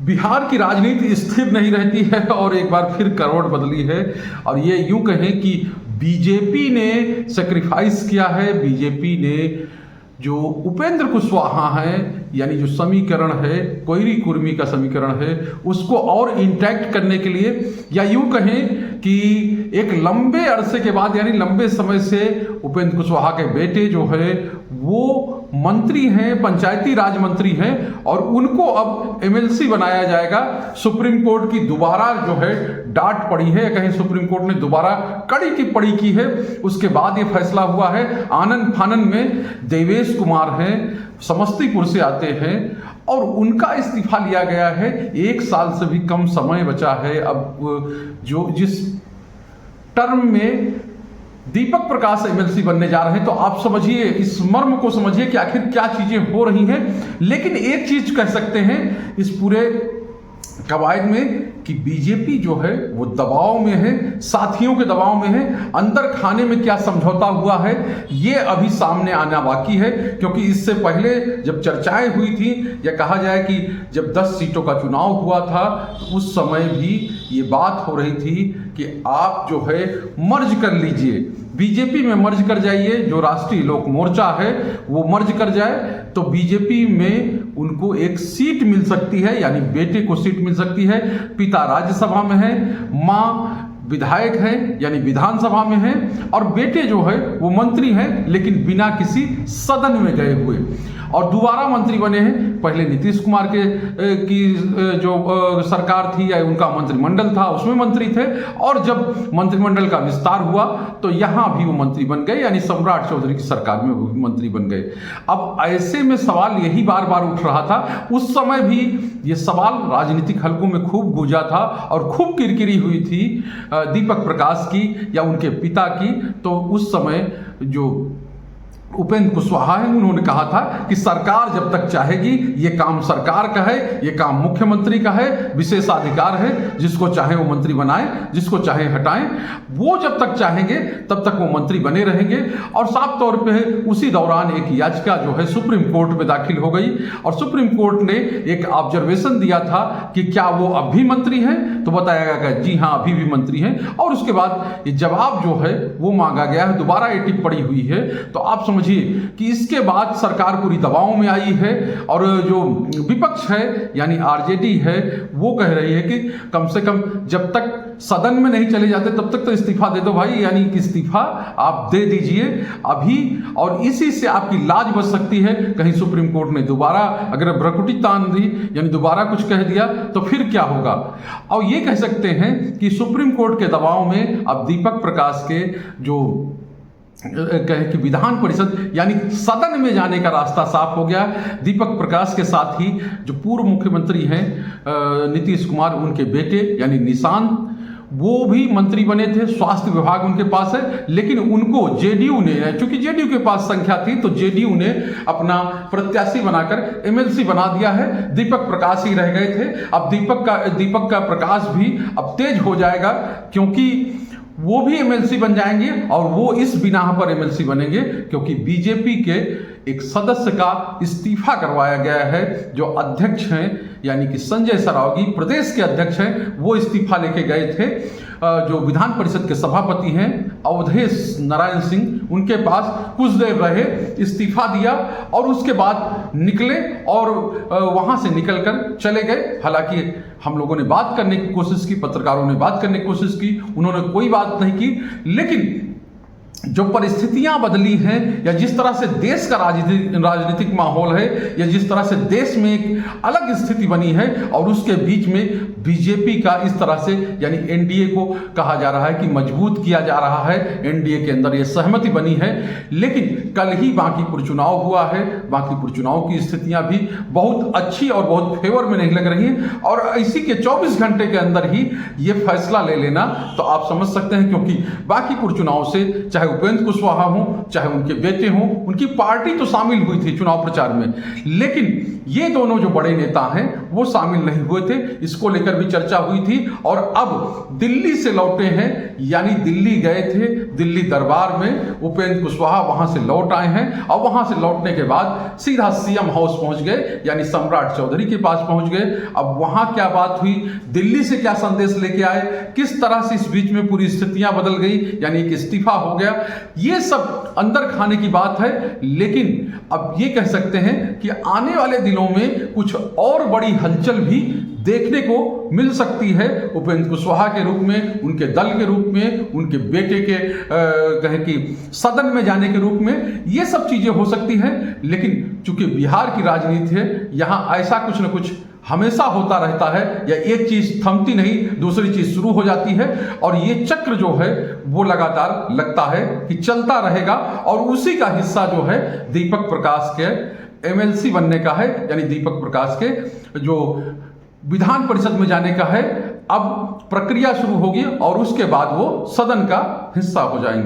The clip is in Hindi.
बिहार की राजनीति स्थिर नहीं रहती है और एक बार फिर करवट बदली है। और ये यूं कहें कि बीजेपी ने सेक्रीफाइस किया है। बीजेपी ने जो उपेंद्र कुशवाहा है, यानी जो समीकरण है, कोयरी कुर्मी का समीकरण है, उसको और इंटैक्ट करने के लिए, या यूं कहें कि एक लंबे अरसे के बाद, यानी लंबे समय से उपेंद्र कुशवाहा के बेटे जो है वो मंत्री हैं, पंचायती राज मंत्री हैं, और उनको अब एमएलसी बनाया जाएगा। सुप्रीम कोर्ट की दोबारा जो है डांट पड़ी है, कहीं सुप्रीम कोर्ट ने दोबारा कड़ी टिप्पणी की है, उसके बाद ये फैसला हुआ है। आनन फानन में देवेश कुमार हैं, समस्तीपुर से आते हैं, और उनका इस्तीफा लिया गया है। 1 साल से भी कम समय बचा है अब जो जिस टर्म में दीपक प्रकाश एमएलसी बनने जा रहे हैं। तो आप समझिए, इस मर्म को समझिए कि आखिर क्या चीजें हो रही हैं। लेकिन एक चीज कह सकते हैं इस पूरे कवायद में कि बीजेपी जो है वो दबाव में है, साथियों के दबाव में है। अंदर खाने में क्या समझौता हुआ है ये अभी सामने आना बाकी है, क्योंकि इससे पहले जब चर्चाएं हुई थी, या कहा जाए कि जब 10 सीटों का चुनाव हुआ था, तो उस समय भी ये बात हो रही थी कि आप जो है मर्ज कर लीजिए, बीजेपी में मर्ज कर जाइए। जो राष्ट्रीय लोक मोर्चा है वो मर्ज कर जाए तो बीजेपी में उनको एक सीट मिल सकती है, यानी बेटे को सीट मिल सकती है। पिता राज्यसभा में है, माँ विधायक है यानी विधानसभा में है, और बेटे जो है वो मंत्री हैं, लेकिन बिना किसी सदन में गए हुए, और दोबारा मंत्री बने हैं। पहले नीतीश कुमार की जो सरकार थी या उनका मंत्रिमंडल था उसमें मंत्री थे, और जब मंत्रिमंडल का विस्तार हुआ तो यहाँ भी वो मंत्री बन गए, यानी सम्राट चौधरी की सरकार में वो भी मंत्री बन गए। अब ऐसे में सवाल यही बार बार उठ रहा था। उस समय भी ये सवाल राजनीतिक हलकों में खूब गूंजा था और खूब किरकिरी हुई थी दीपक प्रकाश की या उनके पिता की। तो उस समय जो उपेंद्र कुशवाहा है, उन्होंने कहा था कि सरकार जब तक चाहेगी, ये काम सरकार का है, ये काम मुख्यमंत्री का है, विशेषाधिकार है, जिसको चाहे वो मंत्री बनाए, जिसको चाहे हटाएं, वो जब तक चाहेंगे तब तक वो मंत्री बने रहेंगे। और साफ तौर पे उसी दौरान एक याचिका जो है सुप्रीम कोर्ट में दाखिल हो गई, और सुप्रीम कोर्ट ने एक ऑब्जर्वेशन दिया था कि क्या वो अब भी मंत्री हैं, तो बताया गया कि जी हाँ अभी भी मंत्री हैं। और उसके बाद ये जवाब जो है वो मांगा गया है, दोबारा ये टिप्पणी हुई है। तो आप समझिए कि इसके बाद सरकार पूरी दबाव में आई है, और जो विपक्ष है यानी आरजेडी है वो कह रही है कि कम से कम जब तक सदन में नहीं चले जाते तब तक तो इस्तीफा दे दो भाई, यानी कि इस्तीफा आप दे दीजिए अभी, और इसी से आपकी लाज बच सकती है। कहीं सुप्रीम कोर्ट ने दोबारा अगर भ्रकुटी तान दी, यानी दोबारा कुछ कह दिया, तो फिर क्या होगा। और ये कह सकते हैं कि सुप्रीम कोर्ट के दबाव में अब दीपक प्रकाश के जो कहे कि विधान परिषद यानी सदन में जाने का रास्ता साफ हो गया। दीपक प्रकाश के साथ ही जो पूर्व मुख्यमंत्री हैं नीतीश कुमार, उनके बेटे यानी निशांत, वो भी मंत्री बने थे, स्वास्थ्य विभाग उनके पास है, लेकिन उनको जेडीयू ने, चूंकि जेडीयू के पास संख्या थी तो जेडीयू ने अपना प्रत्याशी बनाकर एमएलसी बना दिया है। दीपक प्रकाश ही रह गए थे। अब दीपक का प्रकाश भी अब तेज हो जाएगा, क्योंकि वो भी एमएलसी बन जाएंगे, और वो इस बिना पर एमएलसी बनेंगे क्योंकि बीजेपी के एक सदस्य का इस्तीफा करवाया गया है। जो अध्यक्ष हैं यानी कि संजय सरावगी प्रदेश के अध्यक्ष हैं, वो इस्तीफा लेके गए थे। जो विधान परिषद के सभापति हैं अवधेश नारायण सिंह, उनके पास कुछ देर रहे, इस्तीफा दिया, और उसके बाद निकले और वहां से निकलकर चले गए। हालांकि हम लोगों ने बात करने की कोशिश की, पत्रकारों ने बात करने की कोशिश की, उन्होंने कोई बात नहीं की। लेकिन जो परिस्थितियां बदली हैं, या जिस तरह से देश का राजनीतिक माहौल है, या जिस तरह से देश में एक अलग स्थिति बनी है, और उसके बीच में बीजेपी का इस तरह से यानी एनडीए को कहा जा रहा है कि मजबूत किया जा रहा है, एनडीए के अंदर ये सहमति बनी है। लेकिन कल ही बांकीपुर चुनाव हुआ है, बांकीपुर चुनाव की स्थितियां भी बहुत अच्छी और बहुत फेवर में नहीं लग रही हैं, और इसी के 24 घंटे के अंदर ही ये फैसला ले लेना तो आप समझ सकते हैं, क्योंकि बांकीपुर चुनाव से चाहे उपेंद्र कुशवाहा हो, चाहे उनके बेटे हों, उनकी पार्टी तो शामिल हुई थी चुनाव प्रचार में, लेकिन ये दोनों जो बड़े नेता हैं वो शामिल नहीं हुए थे। इसको लेकर भी चर्चा हुई थी और अब दिल्ली से लौटे हैं, यानी दिल्ली गए थे, दिल्ली दरबार में उपेंद्र कुशवाहा वहां से लौट आए हैं और वहां से लौटने के बाद सीधा सीएम हाउस पहुंच गए, यानी सम्राट चौधरी के पास पहुंच गए। अब वहां क्या बात हुई, दिल्ली से क्या संदेश लेके आए, किस तरह से इस बीच में पूरी स्थितियां बदल गई, यानी कि इस्तीफा हो गया, ये सब अंदर खाने की बात है। लेकिन अब ये कह सकते हैं कि आने वाले दिनों में कुछ और बड़ी हलचल भी देखने को मिल सकती है उपेंद्र कुशवाहा के रूप में, उनके दल के रूप में, उनके बेटे के कहे कि सदन में जाने के रूप में, ये सब चीजें हो सकती हैं। लेकिन चूंकि बिहार की राजनीति है, यहाँ ऐसा कुछ न कुछ हमेशा होता रहता है, या एक चीज थमती नहीं दूसरी चीज शुरू हो जाती है, और ये चक्र जो है वो लगातार लगता है कि चलता रहेगा। और उसी का हिस्सा जो है दीपक प्रकाश के एमएलसी बनने का है, यानी दीपक प्रकाश के जो विधान परिषद में जाने का है। अब प्रक्रिया शुरू होगी और उसके बाद वो सदन का हिस्सा हो जाएंगे।